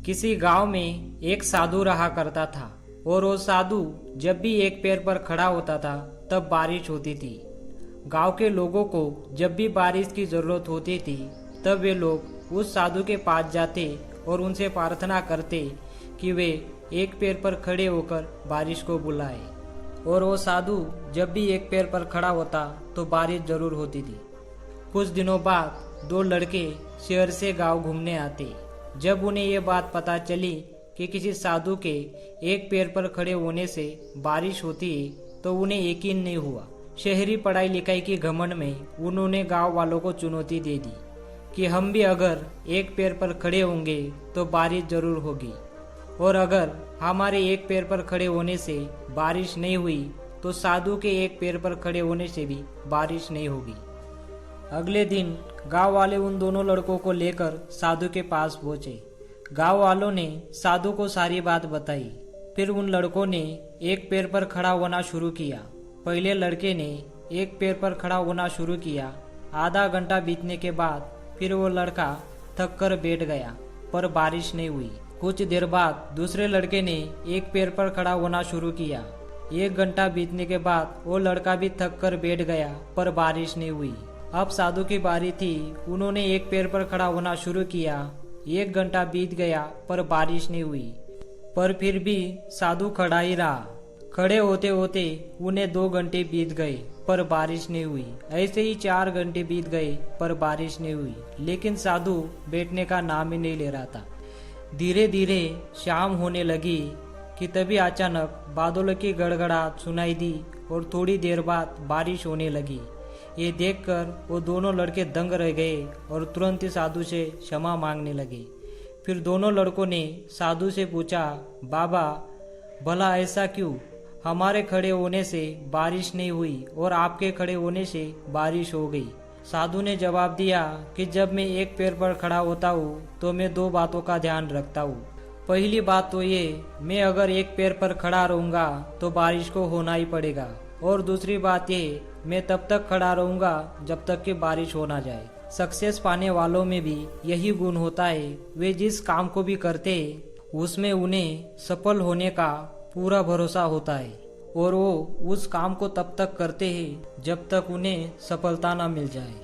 किसी गांव में एक साधु रहा करता था और वो साधु जब भी एक पैर पर खड़ा होता था तब बारिश होती थी। गांव के लोगों को जब भी बारिश की जरूरत होती थी तब वे लोग उस साधु के पास जाते और उनसे प्रार्थना करते कि वे एक पैर पर खड़े होकर बारिश को बुलाए। और वो साधु जब भी एक पैर पर खड़ा होता तो बारिश जरूर होती थी। कुछ दिनों बाद दो लड़के शहर से गांव घूमने आते। जब उन्हें ये बात पता चली कि किसी साधु के एक पैर पर खड़े होने से बारिश होती है तो उन्हें यकीन नहीं हुआ। शहरी पढ़ाई लिखाई की घमंड में उन्होंने गांव वालों को चुनौती दे दी कि हम भी अगर एक पैर पर खड़े होंगे तो बारिश जरूर होगी, और अगर हमारे एक पैर पर खड़े होने से बारिश नहीं हुई तो साधु के एक पैर पर खड़े होने से भी बारिश नहीं होगी। अगले दिन गांव वाले उन दोनों लड़कों को लेकर साधु के पास पहुंचे। गांव वालों ने साधु को सारी बात बताई। फिर उन लड़कों ने एक पैर पर खड़ा होना शुरू किया। पहले लड़के ने एक पैर पर खड़ा होना शुरू किया। आधा घंटा बीतने के बाद फिर वो लड़का थक कर बैठ गया, पर बारिश नहीं हुई। कुछ देर बाद दूसरे लड़के ने एक पैर पर खड़ा होना शुरू किया। एक घंटा बीतने के बाद वो लड़का भी थक कर बैठ गया, पर बारिश नहीं हुई। अब साधु की बारी थी। उन्होंने एक पैर पर खड़ा होना शुरू किया। एक घंटा बीत गया, पर बारिश नहीं हुई। पर फिर भी साधु खड़ा ही रहा। खड़े होते होते उन्हें 2 घंटे बीत गए, पर बारिश नहीं हुई। ऐसे ही 4 घंटे बीत गए, पर बारिश नहीं हुई। लेकिन साधु बैठने का नाम ही नहीं ले रहा था। धीरे धीरे शाम होने लगी कि तभी अचानक बादलों की गड़गड़ाहट सुनाई दी और थोड़ी देर बाद बारिश होने लगी। ये देखकर वो दोनों लड़के दंग रह गए और तुरंत ही साधु से क्षमा मांगने लगे। फिर दोनों लड़कों ने साधु से पूछा, बाबा भला ऐसा क्यों? हमारे खड़े होने से बारिश नहीं हुई और आपके खड़े होने से बारिश हो गई। साधु ने जवाब दिया कि जब मैं एक पैर पर खड़ा होता हूँ तो मैं 2 बातों का ध्यान रखता हूँ। पहली बात तो ये, मैं अगर एक पैर पर खड़ा रहूंगा तो बारिश को होना ही पड़ेगा, और दूसरी बात ये, मैं तब तक खड़ा रहूंगा जब तक कि बारिश हो ना जाए। सक्सेस पाने वालों में भी यही गुण होता है। वे जिस काम को भी करते हैं उसमें उन्हें सफल होने का पूरा भरोसा होता है, और वो उस काम को तब तक करते हैं जब तक उन्हें सफलता न मिल जाए।